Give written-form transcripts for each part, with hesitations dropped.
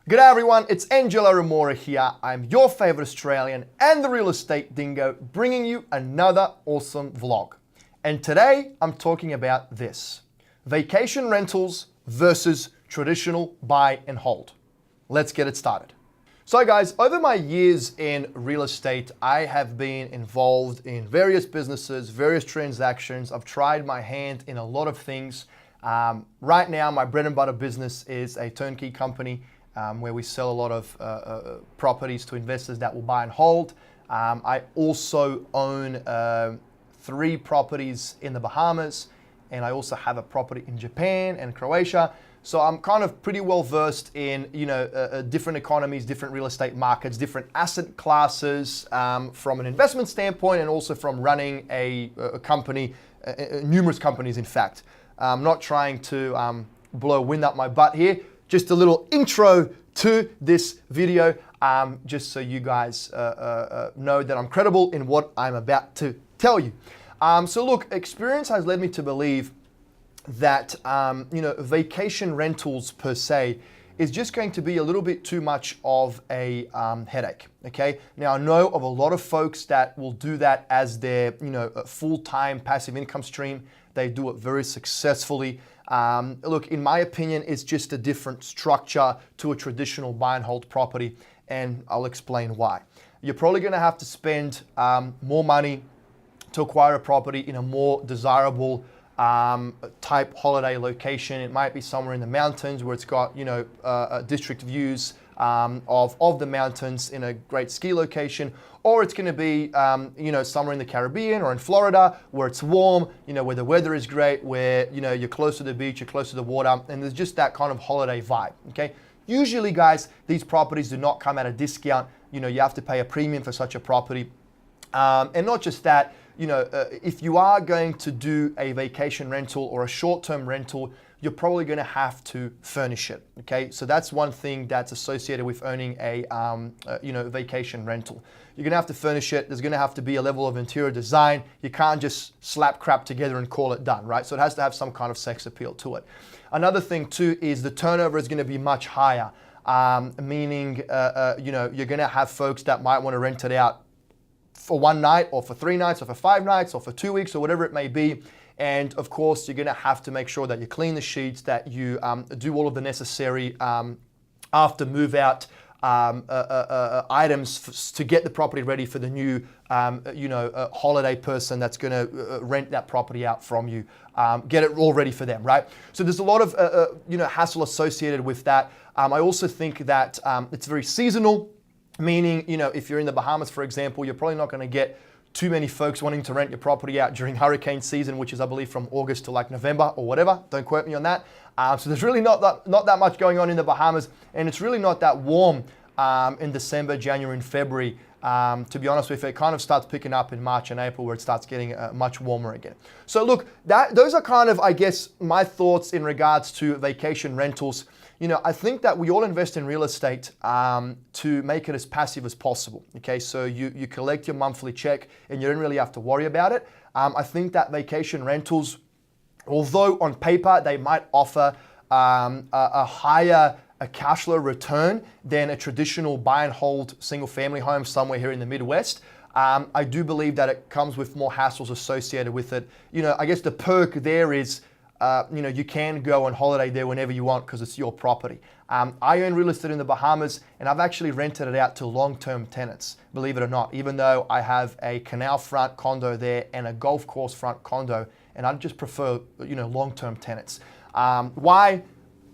G'day everyone, it's Angelo Remora here. I'm your favorite Australian and the real estate dingo, bringing you another awesome vlog. And today I'm talking about this: vacation rentals versus traditional buy and hold. Let's get it started. So guys, over my years in real estate, I have been involved in various businesses, various transactions. I've tried my hand in a lot of things. Right now, my bread and butter business is a turnkey company where we sell a lot of properties to investors that will buy and hold. I also own 3 properties in the Bahamas, and I also have a property in Japan and Croatia. So I'm kind of pretty well versed in, different economies, different real estate markets, different asset classes from an investment standpoint, and also from running a company, numerous companies in fact. I'm not trying to blow wind up my butt here. Just a little intro to this video, just so you guys know that I'm credible in what I'm about to tell you. So look, experience has led me to believe that vacation rentals per se is just going to be a little bit too much of a headache. Okay. Now I know of a lot of folks that will do that as their full-time passive income stream. They do it very successfully. Look, in my opinion, it's just a different structure to a traditional buy and hold property, and I'll explain why. You're probably going to have to spend more money to acquire a property in a more desirable type holiday location. It might be somewhere in the mountains where it's got district views of the mountains in a great ski location, or it's going to be somewhere in the Caribbean or in Florida where it's warm, where the weather is great, where you're close to the beach, you're close to the water, and there's just that kind of holiday vibe. Okay, usually guys, these properties do not come at a discount. You have to pay a premium for such a property, and not just that. If you are going to do a vacation rental or a short-term rental, you're probably going to have to furnish it. Okay, so that's one thing that's associated with owning a vacation rental. You're going to have to furnish it. There's going to have to be a level of interior design. You can't just slap crap together and call it done, right? So it has to have some kind of sex appeal to it. Another thing too is the turnover is going to be much higher, meaning you're going to have folks that might want to rent it out for one night or for 3 nights or for 5 nights or for 2 weeks or whatever it may be. And of course, you're going to have to make sure that you clean the sheets, that you do all of the necessary after move out items to get the property ready for the new holiday person that's going to rent that property out from you. Get it all ready for them, right? So there's a lot of hassle associated with that. I also think that it's very seasonal. Meaning, if you're in the Bahamas, for example, you're probably not going to get too many folks wanting to rent your property out during hurricane season, which is, I believe, from August to like November or whatever. Don't quote me on that. So there's really not that much going on in the Bahamas, and it's really not that warm in December, January, and February. To be honest with you, it kind of starts picking up in March and April, where it starts getting much warmer again. So look, those are kind of, I guess, my thoughts in regards to vacation rentals. I think that we all invest in real estate to make it as passive as possible. Okay, so you collect your monthly check and you don't really have to worry about it. I think that vacation rentals, although on paper they might offer a higher cash flow return than a traditional buy and hold single family home somewhere here in the Midwest, I do believe that it comes with more hassles associated with it. I guess the perk there is you can go on holiday there whenever you want because it's your property. I own real estate in the Bahamas, and I've actually rented it out to long-term tenants, believe it or not, even though I have a canal front condo there and a golf course front condo, and I just prefer long-term tenants. Why?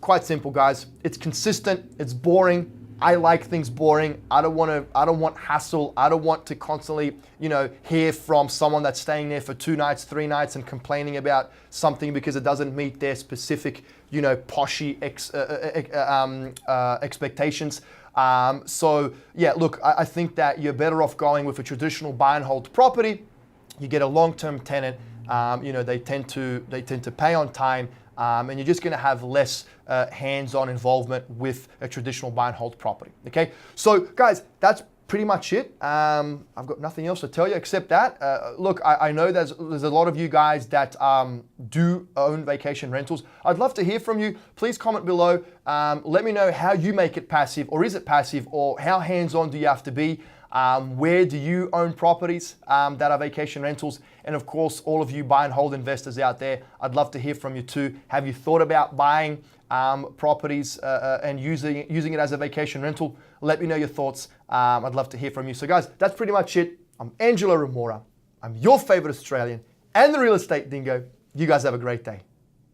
Quite simple, guys. It's consistent. It's boring. I like things boring. I don't want hassle. I don't want to constantly, hear from someone that's staying there for 2 nights, 3 nights and complaining about something because it doesn't meet their specific, poshy expectations. So yeah, look, I think that you're better off going with a traditional buy and hold property. You get a long-term tenant. They tend to pay on time. And you're just going to have less hands-on involvement with a traditional buy and hold property. Okay, so guys, that's pretty much it. I've got nothing else to tell you except that. Look, I know there's a lot of you guys that do own vacation rentals. I'd love to hear from you. Please comment below. Let me know how you make it passive, or is it passive, or how hands-on do you have to be? Where do you own properties that are vacation rentals? And of course, all of you buy and hold investors out there, I'd love to hear from you too. Have you thought about buying properties and using it as a vacation rental? Let me know your thoughts. I'd love to hear from you. So guys, that's pretty much it. I'm Angelo Remora. I'm your favorite Australian and the real estate dingo. You guys have a great day.